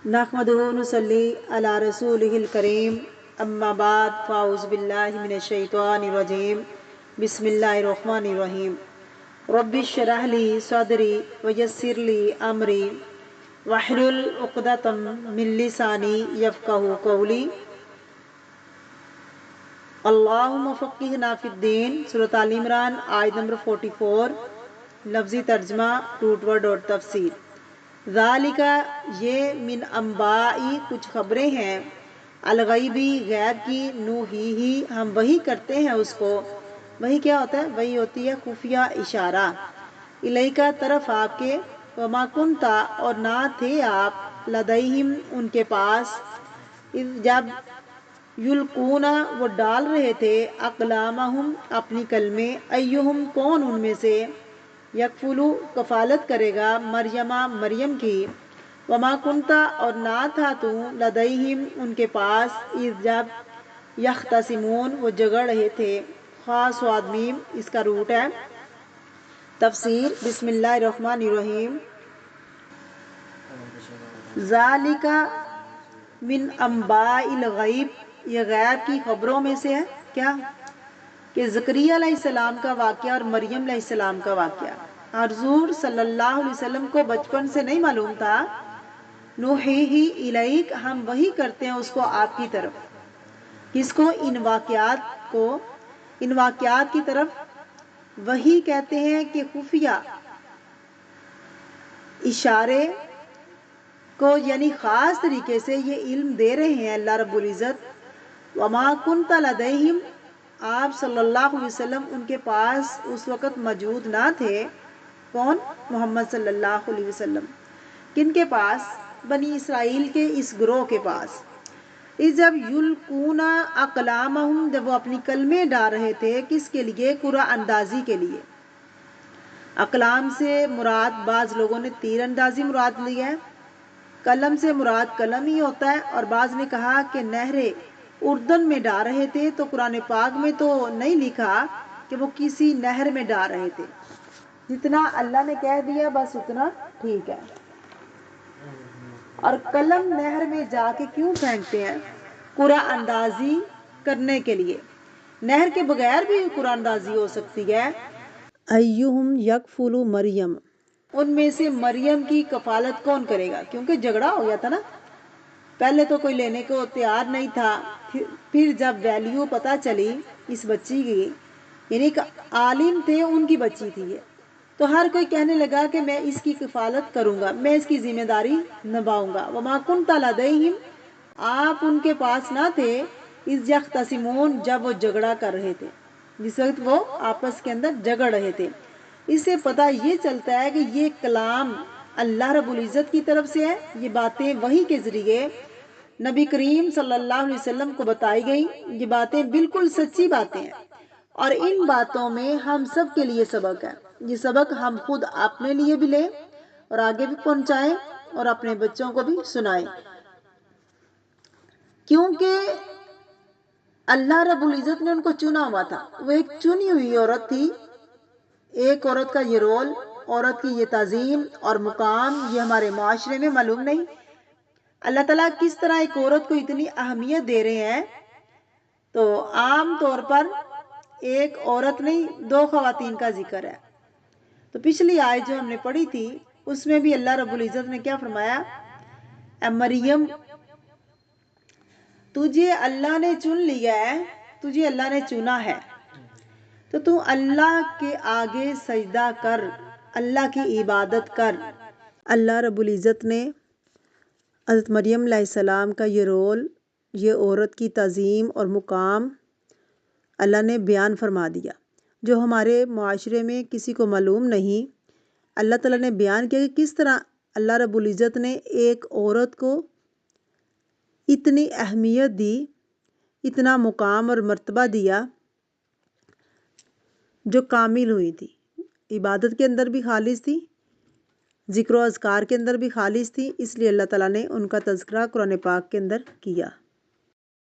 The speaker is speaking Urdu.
نحمدہ نصلی علی رسولہ الکریم اما بعد فاعوذ باللہ من الشیطان الرجیم بسم اللہ الرحمن الرحیم رب اشرح لی صدری ویسر لی امری واحلل عقدۃ من لسانی یفقہوا قولی اللہم فقہنا فی الدین۔ سورۃ آل عمران آیت نمبر 44۔ لفظی ترجمہ، روٹ ورڈ اور تفسیر۔ ذالکہ یہ من انبائی کچھ خبریں ہیں، الغیبی غیب کی، نوحیہ ہم وحی کرتے ہیں اس کو۔ وحی کیا ہوتا ہے؟ وحی ہوتی ہے خفیہ اشارہ، الیکا طرف آپ کے، وما کنتا اور نہ تھے آپ، لدیہم ان کے پاس، جب یلقون وہ ڈال رہے تھے، اقلامہم اپنی کلمے، ایہم کون ان میں سے، یکفلو کفالت کرے گا، مریم کی، وما کنتا اور نہ تھا تو، لدیہم ان کے پاس، اذ جب، یختصمون وہ جگڑ رہے تھے۔ خاص و آدمیم اس کا روٹ ہے۔ تفسیر، بسم اللہ الرحمن الرحیم۔ ذالکہ من انباء الغیب یہ غیب کی خبروں میں سے ہے۔ کیا کہ زکریا علیہ السلام کا واقعہ اور مریم علیہ السلام کا واقعہ حضور صلی اللہ علیہ وسلم کو بچپن سے نہیں معلوم تھا۔ نوحیہ الیک ہم وحی کرتے ہیں اس کو آپ کی طرف۔ کس کو؟ ان واقعات کی طرف وحی کہتے ہیں کہ خفیہ اشارے کو، یعنی خاص طریقے سے یہ علم دے رہے ہیں اللہ رب العزت۔ وما کنت لدیہم آپ صلی اللہ علیہ وسلم ان کے پاس اس وقت موجود نہ تھے۔ کون؟ محمد صلی اللہ علیہ وسلم۔ کن کے پاس؟ بنی اسرائیل کے اس گروہ کے پاس۔ جب یلقون اقلامہم جب وہ اپنی کلمے ڈال رہے تھے، کس کے لیے؟ قرآن اندازی کے لیے۔ اقلام سے مراد بعض لوگوں نے تیر اندازی مراد لی ہے، قلم سے مراد قلم ہی ہوتا ہے، اور بعض نے کہا کہ نہر اردن میں ڈال رہے تھے، تو قرآن پاک میں تو نہیں لکھا کہ وہ کسی نہر میں ڈال رہے تھے، جتنا اللہ نے کہہ دیا بس اتنا ٹھیک ہے۔ اور قلم نہر میں جا کے کیوں پھینکتے ہیں؟ قرآن اندازی کرنے کے لیے۔ نہر کے بغیر بھی قرآن اندازی ہو سکتی ہے۔ ایہم یکفل مریم ان میں سے مریم کی کفالت کون کرے گا؟ کیونکہ جھگڑا ہو گیا تھا نا، پہلے تو کوئی لینے کو تیار نہیں تھا، پھر جب ویلیو پتہ چلی اس بچی کی، یعنی ایک عالم تھے ان کی بچی تھی یہ، تو ہر کوئی کہنے لگا کہ میں اس کی کفالت کروں گا، میں اس کی ذمہ داری نبھاؤں گا۔ وما کنت لدیہم آپ ان کے پاس نہ تھے، اذ یختصمون جب وہ جھگڑا کر رہے تھے، جس وقت وہ آپس کے اندر جھگڑ رہے تھے۔ اس سے پتہ یہ چلتا ہے کہ یہ کلام اللہ رب العزت کی طرف سے ہے، یہ باتیں وحی کے ذریعے نبی کریم صلی اللہ علیہ وسلم کو بتائی گئی، یہ باتیں بالکل سچی باتیں ہیں، اور ان باتوں میں ہم سب کے لیے سبق ہے۔ یہ سبق ہم خود اپنے لیے بھی لیں اور آگے بھی پہنچائیں اور اپنے بچوں کو بھی سنائیں، کیونکہ اللہ رب العزت نے ان کو چنا ہوا تھا، وہ ایک چنی ہوئی عورت تھی۔ ایک عورت کا یہ رول، عورت کی یہ تعظیم اور مقام، یہ ہمارے معاشرے میں معلوم نہیں۔ اللہ تعالیٰ کس طرح ایک عورت کو اتنی اہمیت دے رہے ہیں، تو عام طور پر ایک عورت نہیں، دو خواتین کا ذکر ہے۔ تو پچھلی آیت جو ہم نے پڑھی تھی اس میں بھی اللہ رب العزت نے کیا فرمایا؟ اے مریم تجھے اللہ نے چن لیا ہے، تجھے اللہ نے چنا ہے، تو اللہ کے آگے سجدہ کر، اللہ کی عبادت کر۔ اللہ رب العزت نے حضرت مریم علیہ السلام کا یہ رول، یہ عورت کی تعظیم اور مقام اللہ نے بیان فرما دیا، جو ہمارے معاشرے میں کسی کو معلوم نہیں۔ اللہ تعالیٰ نے بیان کیا کہ کس طرح اللہ رب العزت نے ایک عورت کو اتنی اہمیت دی، اتنا مقام اور مرتبہ دیا، جو کامل ہوئی تھی، عبادت کے اندر بھی خالص تھی، ذکر و اذکار کے اندر بھی خالص تھی، اس لیے اللہ تعالیٰ نے ان کا تذکرہ قرآن پاک کے اندر کیا۔